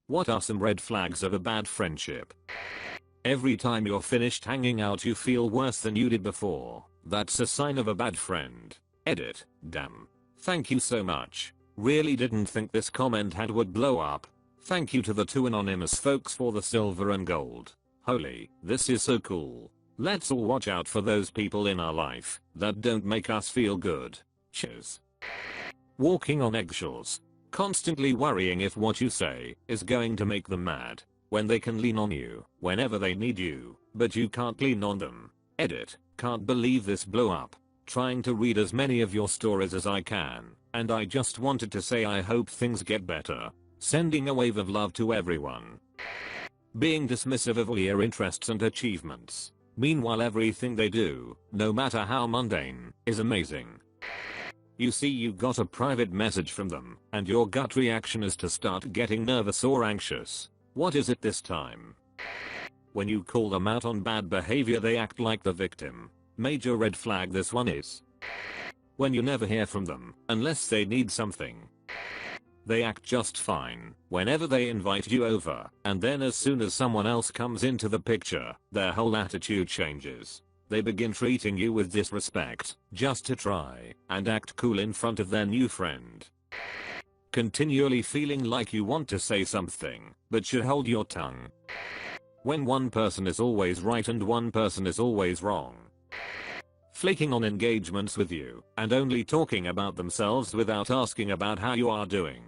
What are some red flags of a bad friendship? Every time you're finished hanging out you feel worse than you did before. That's a sign of a bad friend. Edit. Damn. Thank you so much. Really didn't think this comment would blow up. Thank you to the two anonymous folks for the silver and gold. Holy, this is so cool. Let's all watch out for those people in our life that don't make us feel good. Cheers. Walking on eggshells. Constantly worrying if what you say is going to make them mad. When they can lean on you whenever they need you, but you can't lean on them. Edit. Can't believe this blew up. Trying to read as many of your stories as I can, and I just wanted to say I hope things get better. Sending a wave of love to everyone. Being dismissive of all your interests and achievements. Meanwhile everything they do, no matter how mundane, is amazing. You see you got a private message from them, and your gut reaction is to start getting nervous or anxious. What is it this time? When you call them out on bad behavior they act like the victim. Major red flag this one is. When you never hear from them, unless they need something. They act just fine whenever they invite you over, and then as soon as someone else comes into the picture, their whole attitude changes. They begin treating you with disrespect, just to try and act cool in front of their new friend. Continually feeling like you want to say something, but should hold your tongue. When one person is always right and one person is always wrong. Flaking on engagements with you, and only talking about themselves without asking about how you are doing.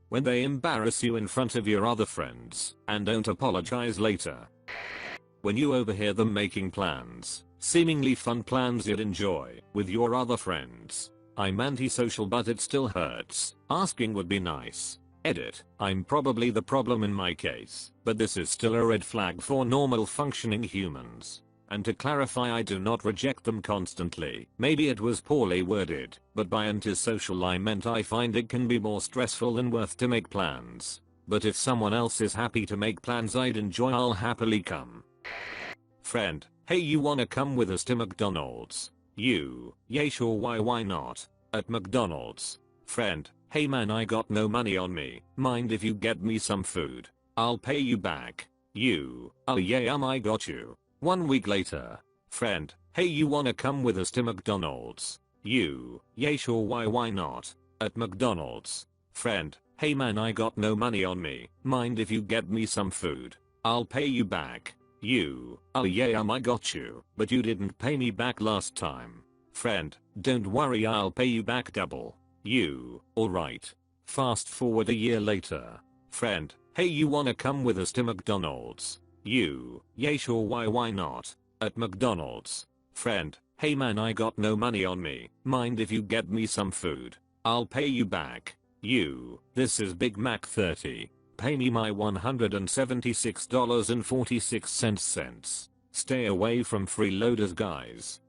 When they embarrass you in front of your other friends, and don't apologize later. When you overhear them making plans, seemingly fun plans you'd enjoy, with your other friends. I'm antisocial but it still hurts. Asking would be nice. Edit. I'm probably the problem in my case, but this is still a red flag for normal functioning humans. And to clarify I do not reject them constantly. Maybe it was poorly worded, but by antisocial I meant I find it can be more stressful than worth to make plans. But if someone else is happy to make plans I'd enjoy I'll happily come. Friend, hey you wanna come with us to McDonald's? You, yay sure why not? At McDonald's. Friend, hey man I got no money on me, mind if you get me some food? I'll pay you back. You, oh yeah I got you. 1 week later. Friend, hey you wanna come with us to McDonald's? You, yay sure why not? At McDonald's. Friend, hey man I got no money on me, mind if you get me some food? I'll pay you back. You, oh yeah I got you, but you didn't pay me back last time. Friend, don't worry I'll pay you back double. You, alright. Fast forward a year later. Friend, hey you wanna come with us to McDonald's? You, yay sure why not? At McDonald's. Friend, hey man I got no money on me, mind if you get me some food? I'll pay you back. You, this is Big Mac 30. Pay me my $176.46. Stay away from freeloaders guys.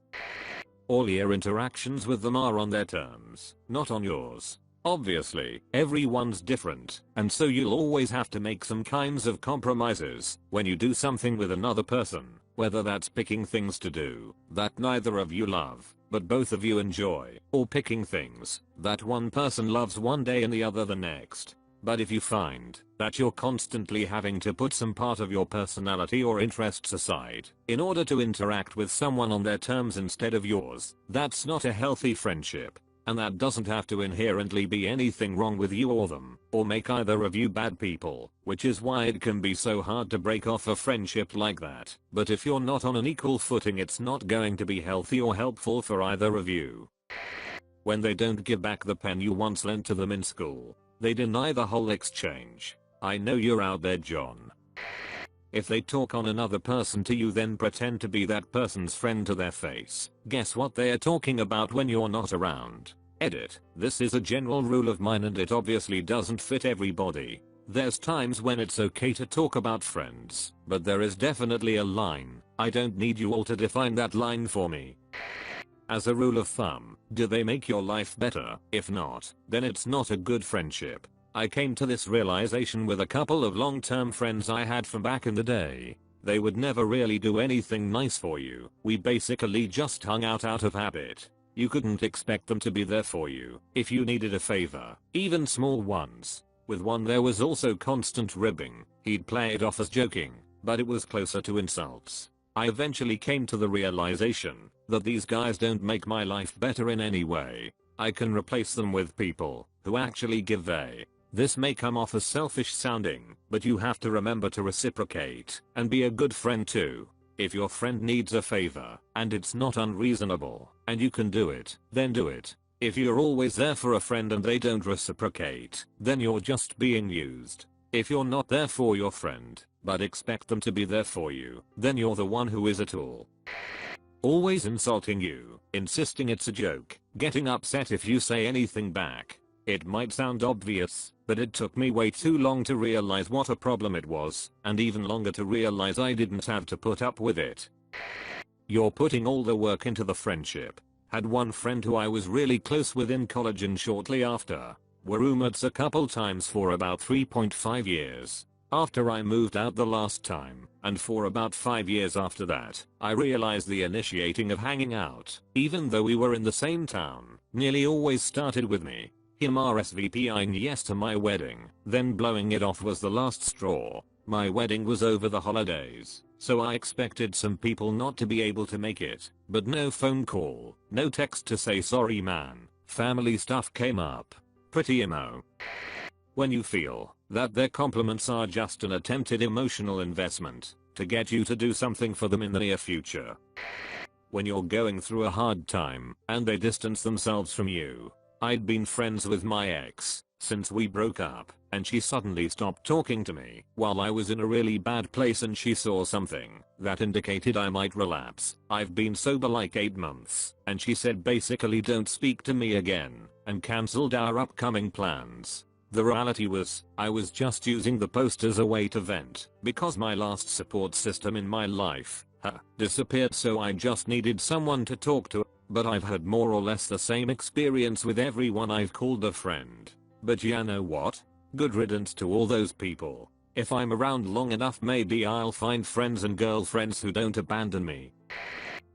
All your interactions with them are on their terms, not on yours. Obviously, everyone's different, and so you'll always have to make some kinds of compromises when you do something with another person, whether that's picking things to do that neither of you love, but both of you enjoy, or picking things that one person loves one day and the other the next. But if you find that you're constantly having to put some part of your personality or interests aside in order to interact with someone on their terms instead of yours, that's not a healthy friendship. And that doesn't have to inherently be anything wrong with you or them, or make either of you bad people, which is why it can be so hard to break off a friendship like that. But if you're not on an equal footing it's not going to be healthy or helpful for either of you. When they don't give back the pen you once lent to them in school, they deny the whole exchange. I know you're out there John. If they talk on another person to you then pretend to be that person's friend to their face. Guess what they are talking about when you're not around. Edit. This is a general rule of mine and it obviously doesn't fit everybody. There's times when it's okay to talk about friends, but there is definitely a line. I don't need you all to define that line for me. As a rule of thumb, do they make your life better? If not, then it's not a good friendship. I came to this realization with a couple of long-term friends I had from back in the day. They would never really do anything nice for you. We basically just hung out of habit. You couldn't expect them to be there for you if you needed a favor, even small ones. With one there was also constant ribbing. He'd play it off as joking, but it was closer to insults. I eventually came to the realization that these guys don't make my life better in any way. I can replace them with people who actually give a. This may come off as selfish sounding, but you have to remember to reciprocate and be a good friend too. If your friend needs a favor and it's not unreasonable and you can do it, then do it. If you're always there for a friend and they don't reciprocate, then you're just being used. If you're not there for your friend, but expect them to be there for you, then you're the one who is a tool. Always insulting you, insisting it's a joke, getting upset if you say anything back. It might sound obvious, but it took me way too long to realize what a problem it was, and even longer to realize I didn't have to put up with it. You're putting all the work into the friendship. Had one friend who I was really close with in college and shortly after. Were roommates a couple times for about 3.5 years. After I moved out the last time, and for about 5 years after that, I realized the initiating of hanging out, even though we were in the same town, nearly always started with me. Him RSVPing yes to my wedding, then blowing it off was the last straw. My wedding was over the holidays, so I expected some people not to be able to make it, but no phone call, no text to say sorry man, family stuff came up. Pretty emo. When you feel that their compliments are just an attempted emotional investment to get you to do something for them in the near future. When you're going through a hard time and they distance themselves from you. I'd been friends with my ex since we broke up, and she suddenly stopped talking to me while I was in a really bad place and she saw something that indicated I might relapse. I've been sober like 8 months, and she said basically don't speak to me again, and cancelled our upcoming plans. The reality was, I was just using the post as a way to vent, because my last support system in my life disappeared, so I just needed someone to talk to. But I've had more or less the same experience with everyone I've called a friend. But you know what? Good riddance to all those people. If I'm around long enough, maybe I'll find friends and girlfriends who don't abandon me.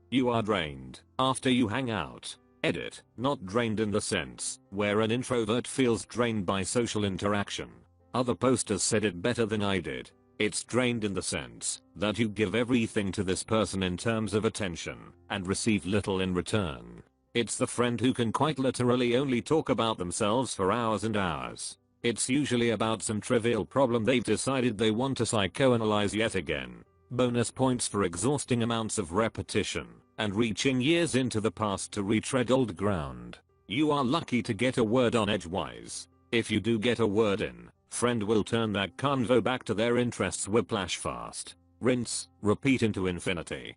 You are drained after you hang out. Edit, not drained in the sense where an introvert feels drained by social interaction. Other posters said it better than I did. It's drained in the sense that you give everything to this person in terms of attention and receive little in return. It's the friend who can quite literally only talk about themselves for hours and hours. It's usually about some trivial problem they've decided they want to psychoanalyze yet again. Bonus points for exhausting amounts of repetition and reaching years into the past to retread old ground. You are lucky to get a word on edgewise. If you do get a word in, friend will turn that convo back to their interests whiplash fast. Rinse, repeat into infinity.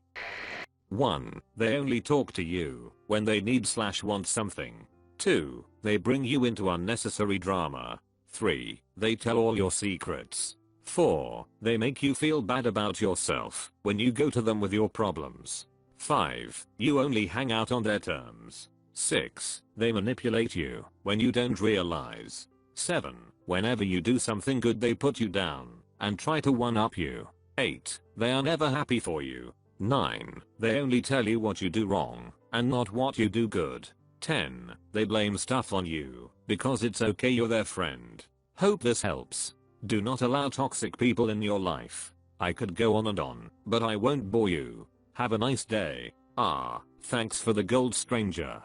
1. They only talk to you when they need/want something. 2. They bring you into unnecessary drama. 3. They tell all your secrets. 4. They make you feel bad about yourself when you go to them with your problems. 5. You only hang out on their terms. 6. They manipulate you when you don't realize. 7. Whenever you do something good they put you down and try to one-up you. 8. They are never happy for you. 9. They only tell you what you do wrong and not what you do good. 10. They blame stuff on you because it's okay, you're their friend. Hope this helps. Do not allow toxic people in your life. I could go on and on, but I won't bore you. Have a nice day. Thanks for the gold, stranger.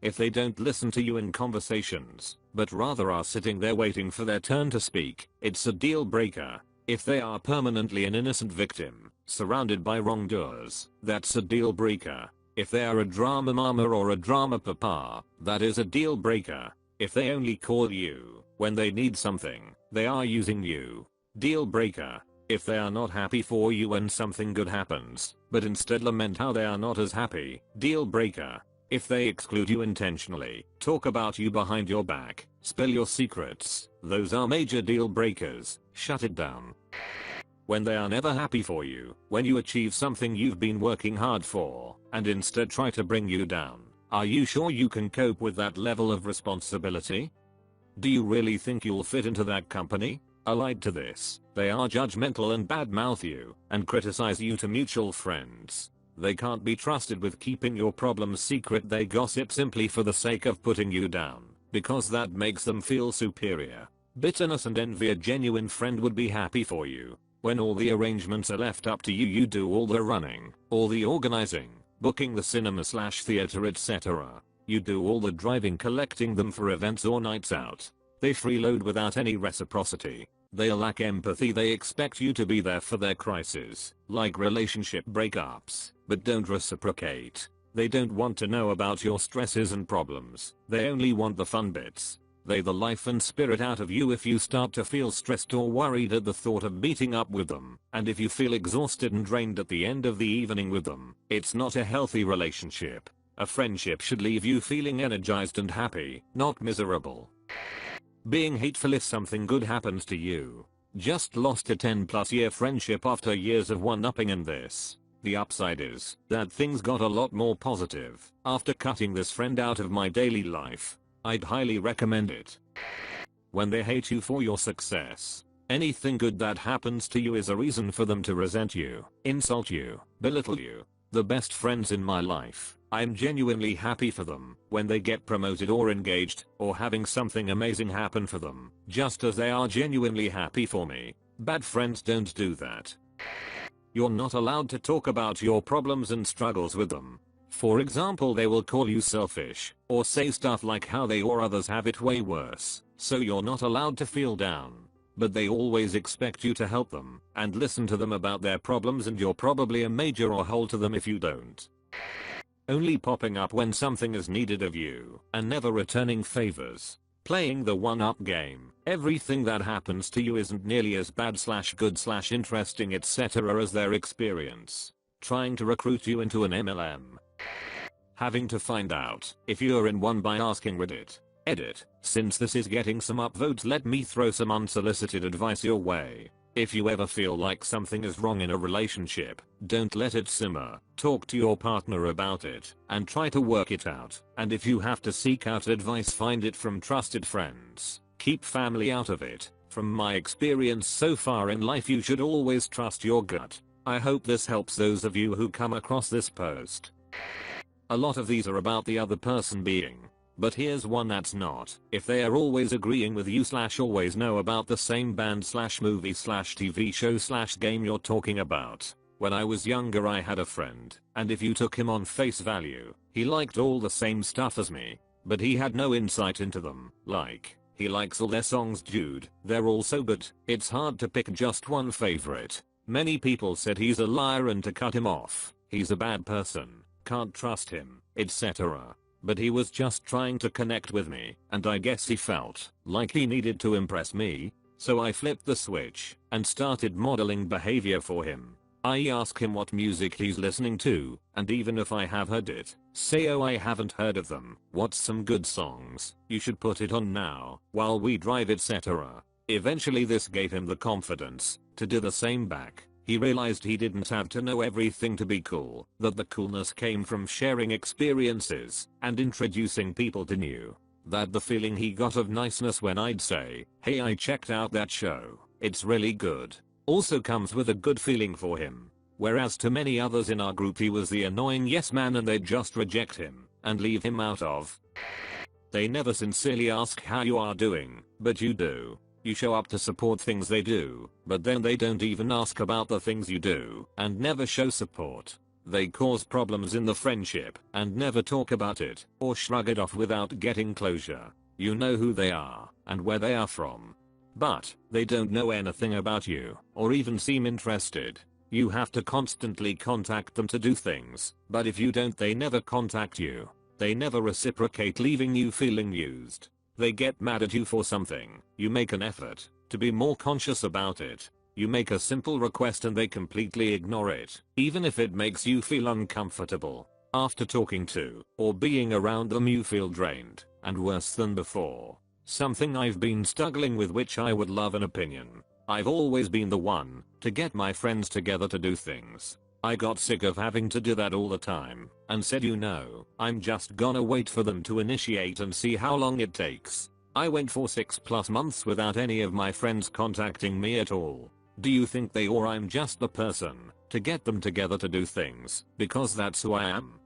If they don't listen to you in conversations, but rather are sitting there waiting for their turn to speak, it's a deal breaker. If they are permanently an innocent victim, surrounded by wrongdoers, that's a deal breaker. If they are a drama mama or a drama papa, that is a deal breaker. If they only call you when they need something, they are using you. Deal breaker. If they are not happy for you when something good happens, but instead lament how they are not as happy, deal breaker. If they exclude you intentionally, talk about you behind your back, spill your secrets, those are major deal breakers. Shut it down. When they are never happy for you, when you achieve something you've been working hard for, and instead try to bring you down, are you sure you can cope with that level of responsibility? Do you really think you'll fit into that company? Allied to this, they are judgmental and badmouth you, and criticize you to mutual friends. They can't be trusted with keeping your problems secret. They gossip simply for the sake of putting you down, because that makes them feel superior. bitterness and envy. A genuine friend would be happy for you. When all the arrangements are left up to you, you do all the running, all the organizing, booking the cinema/theater, etc. You do all the driving, collecting them for events or nights out. They freeload without any reciprocity. They lack empathy. They expect you to be there for their crises, like relationship breakups, but don't reciprocate. They don't want to know about your stresses and problems. They only want the fun bits. They the life and spirit out of you if you start to feel stressed or worried at the thought of meeting up with them, and if you feel exhausted and drained at the end of the evening with them. It's not a healthy relationship. A friendship should leave you feeling energized and happy, not miserable. Being hateful if something good happens to you. Just lost a 10+ year friendship after years of one-upping, and this. The upside is that things got a lot more positive after cutting this friend out of my daily life. I'd highly recommend it. When they hate you for your success. Anything good that happens to you is a reason for them to resent you, insult you, belittle you. The best friends in my life, I'm genuinely happy for them when they get promoted or engaged or having something amazing happen for them, just as they are genuinely happy for me. Bad friends don't do that. You're not allowed to talk about your problems and struggles with them. For example, they will call you selfish or say stuff like how they or others have it way worse, so you're not allowed to feel down. But they always expect you to help them and listen to them about their problems, and you're probably a major or hole to them if you don't. Only popping up when something is needed of you and never returning favors. Playing the one-up game. Everything that happens to you isn't nearly as bad/good/interesting etc. as their experience. Trying to recruit you into an MLM. Having to find out if you're in one by asking Reddit. Edit. Since this is getting some upvotes, let me throw some unsolicited advice your way. If you ever feel like something is wrong in a relationship, don't let it simmer. Talk to your partner about it and try to work it out. And if you have to seek out advice, find it from trusted friends. Keep family out of it. From my experience so far in life, you should always trust your gut. I hope this helps those of you who come across this post. A lot of these are about the other person being. But here's one that's not. If they are always agreeing with you/always know about the same band/movie/TV show/game you're talking about. When I was younger, I had a friend, and if you took him on face value, he liked all the same stuff as me, but he had no insight into them. Like, he likes all their songs, dude, they're all so good, it's hard to pick just one favorite. Many people said he's a liar and to cut him off, he's a bad person, can't trust him, etc. But he was just trying to connect with me, and I guess he felt like he needed to impress me, so I flipped the switch and started modeling behavior for him. I ask him what music he's listening to, and even if I have heard it, say, oh, I haven't heard of them, what's some good songs, you should put it on now, while we drive, etc. Eventually this gave him the confidence to do the same back. He realized he didn't have to know everything to be cool, that the coolness came from sharing experiences and introducing people to new. That the feeling he got of niceness when I'd say, hey, I checked out that show, it's really good, also comes with a good feeling for him. Whereas to many others in our group, he was the annoying yes man and they'd just reject him and leave him out of. They never sincerely ask how you are doing, but you do. You show up to support things they do, but then they don't even ask about the things you do and never show support. They cause problems in the friendship and never talk about it or shrug it off without getting closure. You know who they are and where they are from, but they don't know anything about you or even seem interested. You have to constantly contact them to do things, but if you don't, they never contact you. They never reciprocate, leaving you feeling used. They get mad at you for something, you make an effort to be more conscious about it. You make a simple request and they completely ignore it, even if it makes you feel uncomfortable. After talking to or being around them, you feel drained and worse than before. Something I've been struggling with, which I would love an opinion. I've always been the one to get my friends together to do things. I got sick of having to do that all the time and said, you know, I'm just gonna wait for them to initiate and see how long it takes. I went for 6+ months without any of my friends contacting me at all. Do you think they or I'm just the person to get them together to do things because that's who I am?